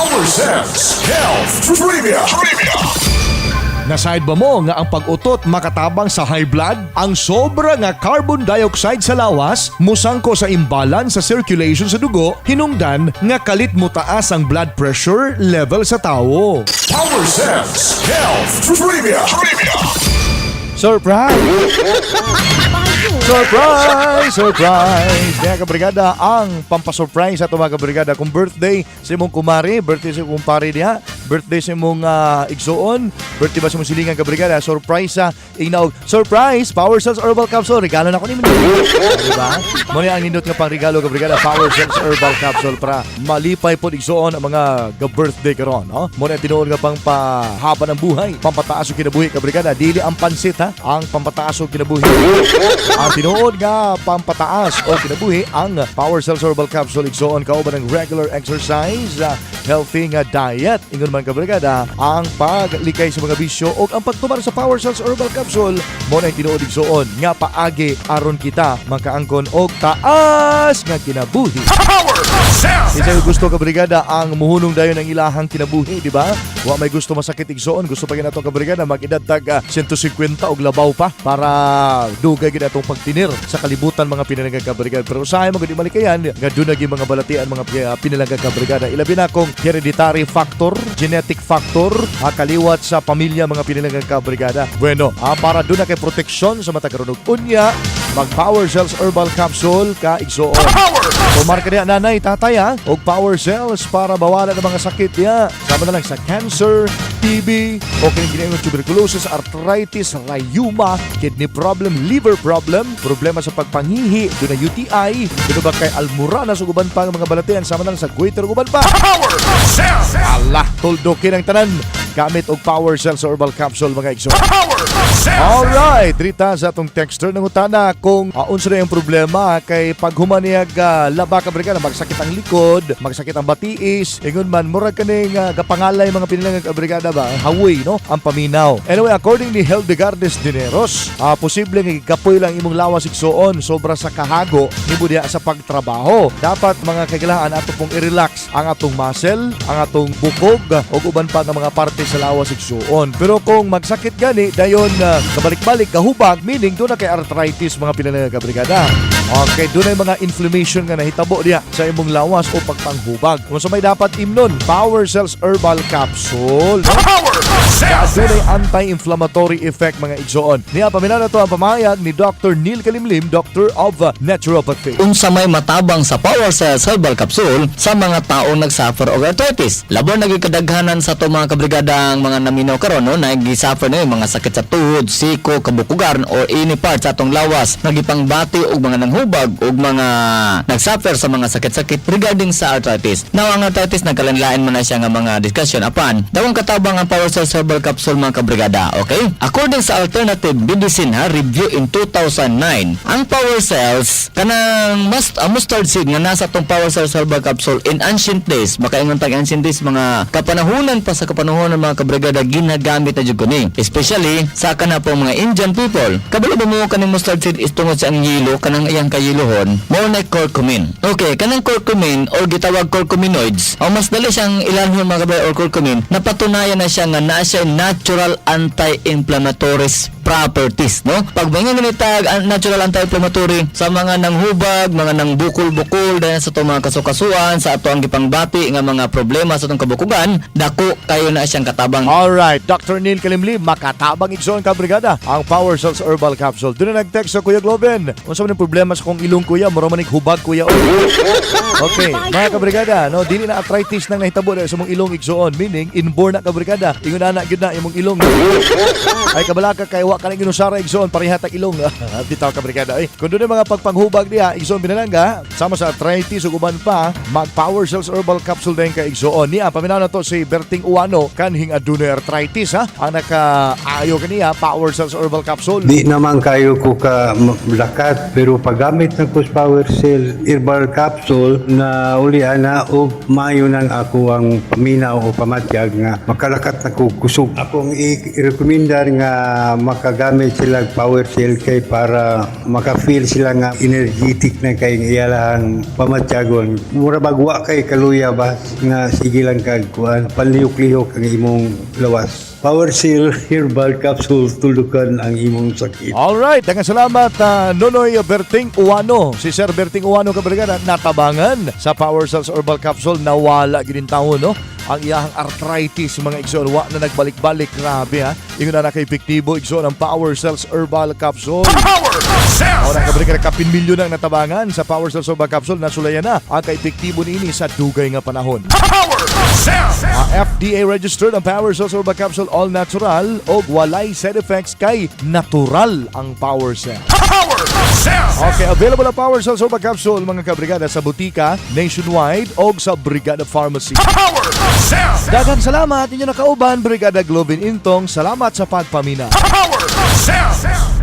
Power Sense Health Trivia. Naside ba mo nga ang pag-utot makatabang sa high blood? Ang sobra nga carbon dioxide sa lawas musangko sa imbalance sa circulation sa dugo, hinungdan nga kalit mo taas ang blood pressure level sa tao. Power Sense Health Trivia. Surprise! Surprise! Surprise! Kaya kabrigada, ang pampasurprise ato mga kabrigada, kung birthday sa imong kumari, birthday sa imong kumpare diha, birthday sa imong igsoon, birthday ba sa imong silingan kabrigada, surprise sa ignaog. Surprise! Power Cells Herbal Capsule. Regalo na ko ni diba? Muna ang nindot nga pang regalo kabrigada, Power Cells Herbal Capsule para malipay po igsoon ang mga birthday karon. No? Muna tinuod nga pang pahaba ng buhay, pampataas o kinabuhi kabrigada. Dili ang pansit ha, ang pampataas o kinabuhi. Ang tinuod nga pampataas o kinabuhi ang Power Cells Herbal Capsule igsoon kauban ng regular exercise, healthy nga diet. Ingon man kabrigada, ang paglikay sa mga bisyo o ang pagtumar sa Power Cells Herbal Capsule mo na tinuod igsoon nga paagi aron kita makaangkon og taas nga kinabuhi. Power Sense. Isa yung gusto kabrigada ang muhunong dayon ng ilahang kinabuhi, di ba? Wa may gusto masakit igsoon, gusto pa ginato kabrigada makidatag 150 og labaw pa para dugay gid atong pagtinir sa kalibutan mga pinalanggang kabrigada. Pero usahay mo gid malikayan nga dunay mga balatian mga pinalanggang kabrigada. Ilabi na kung hereditary factor, genetic factor, kaliwat sa pamilya mga pinalanggang kabrigada. Bueno, para doon na kay proteksyon sa matagarunog unya, mag Power Cells Herbal Capsule ka igsoon. Kumar ka niya nanay, tatay ha, og Power Cells para bawalan ang mga sakit niya. Sama na lang sa cancer, TB, o kinikinayang tuberculosis, arthritis, rheuma, kidney problem, liver problem, problema sa pagpanghihi, doon na UTI, doon ba kay almuranas o guban pa ang mga balatian, sama na lang sa goiter o guban pa. Power Sense. Allah, tuldokin ang tanan gamit og Power Cells Herbal Capsule mga igsoon. Power Sense. Alright, rita sa atong texter ng utana kung unsa na yung problema kay pag humaniyag laba kabrigada, magsakit ang likod, magsakit ang batiis, ingon man murag kaning gapangalay mga pinilang kabrigada ba, hawi no, ang paminaw. Anyway, according ni Hildegardes Dineros, posible nga kapoy lang imong lawas igsoon sobra sa kahago nimo diha sa pagtrabaho. Dapat mga kailangan ato pong i-relax ang atong muscle, ang atong bukog ug uban pa nga mga parte sa lawas igsoon. Pero kung magsakit gani dayon kabalik-balik kahubag, meaning doon na kay arthritis mga pinalang kabrigada. Okay, doon ay mga inflammation nga nahitabo diya sa imong lawas o pagpanghubag. Kung sa may dapat imnon, Power Cells Herbal Capsule. Power Sense. Doon ay anti-inflammatory effect mga igsoon. Niya paminaw na to ang pamayag ni Dr. Neil Kalimlim, Doctor of Naturopathy. Unsa may matabang sa Power Cells Herbal Capsule sa mga taong nagsuffer og arthritis. Labor nagikadaghanan sa to mga kabrigadang mga naminaw karon no, nagisuffer na yung mga sakit sa tuhod, siko, kabukugan o any part sa atong lawas, nagipangbati og mga nanghubag og mga nagsuffer sa mga sakit-sakit regarding sa arthritis. Now ang arthritis nagkalanlain man na siya nga mga discussion apan dawang katabang ang Power Cells Herbal Capsule mga kabrigada. Okay? According sa Alternative Medicine review in 2009, ang Power Cells kanang mustard seed nga nasa tong Power Cells Herbal Capsule in ancient days, makaingon tag ancient days mga kapanahunan pa sa kapanahunan ng mga kabrigada ginagamit na jud kuni, especially sa kana po mga Indian people. Kabalo ba mo kaning mustard seed is tungod sa ang yelo kanang iyang kayilohon mo na curcumin. Okay, kanang curcumin or gitawag curcuminoids o mas dali siyang ilanhon mga kabrigada or curcumin, napatunayan na siya nga naa siya natural anti-inflammatory properties, no? Pag mga nitag natural anti-inflammatory sa mga nanghubag, mga nang bukol-bukol dahil sa itong mga kasukasuan, sa ato ang gipangbati nga mga problema sa itong kabukugan, dako kayo na siyang katabang. Alright, Dr. Neil Kalimlim, makatabang igsoon ka brigada ang Power Cells Herbal Capsule. Doon na nag-text sa Kuya Globen. Kung saan yung problema sa kong ilong kuya, maromanik hubag kuya. Okay, mga kabrigada, no, dili na arthritis nang nahitabo sa mong ilong igsoon, meaning inborn na kabrigada. Ingon na gyud na imong ilong. Ay kabalaka kay wa kanang ginusara igsoon parihatag ilong. Bitaw kabrigada. Ay, kung doon mga pagpanghubag diha igsoon binalangga, sama sa arthritis ug uban pa, mag Power Cells Herbal Capsule din ka igsoon. Niya paminaw na to si Berting Uwano kanhing adunay arthritis ha. Ang nakaayo kaniya Power Cells Herbal Capsule. Di naman kayo ko ka lakat pero paggamit ng Power Cell Herbal Capsule na uli ana o mayo nang ako ang paminaw o pamatyag nga makalakat na ko kusog. Akong i-recommendar nga makagamit sila power cell kay para maka-feel sila nga energetic na kay iyalahang pamatyagon. Mura bagwa kay kaluya ba nga sige lang kag kuan panlihok-lihok ang imong lawas. Power Cell Herbal Capsule tulukan ang imong sakit. Alright, daghang salamat Nonoy Berting Uwano. Si Sir Berting Uwano kabrigada natabangan sa Power Cells Herbal Capsule, nawala gid taon no. Ang iyahang arthritis mga igsoon wa na nagbalik-balik, grabe ha. Ingon na ka-epektibo igsoon ang Power Cells Herbal Capsule. Power cells. Ora kabrigada kapin milyon ang natabangan sa Power Cells Herbal Capsule, nasulayan na ang ka-epektibo niini sa dugay nga panahon. Power cells. FDA registered ang Power Cells Herbal Capsule, all natural og walay side effects kay natural ang Power Cell. Power cells. Okay, available ang Power Cells Herbal Capsule mga kabrigada sa butika nationwide og sa Brigada Pharmacy. Power cells. Daghang salamat inyo nakauban Brigada Globin Intong. Salamat sa pagpamina. Power cells.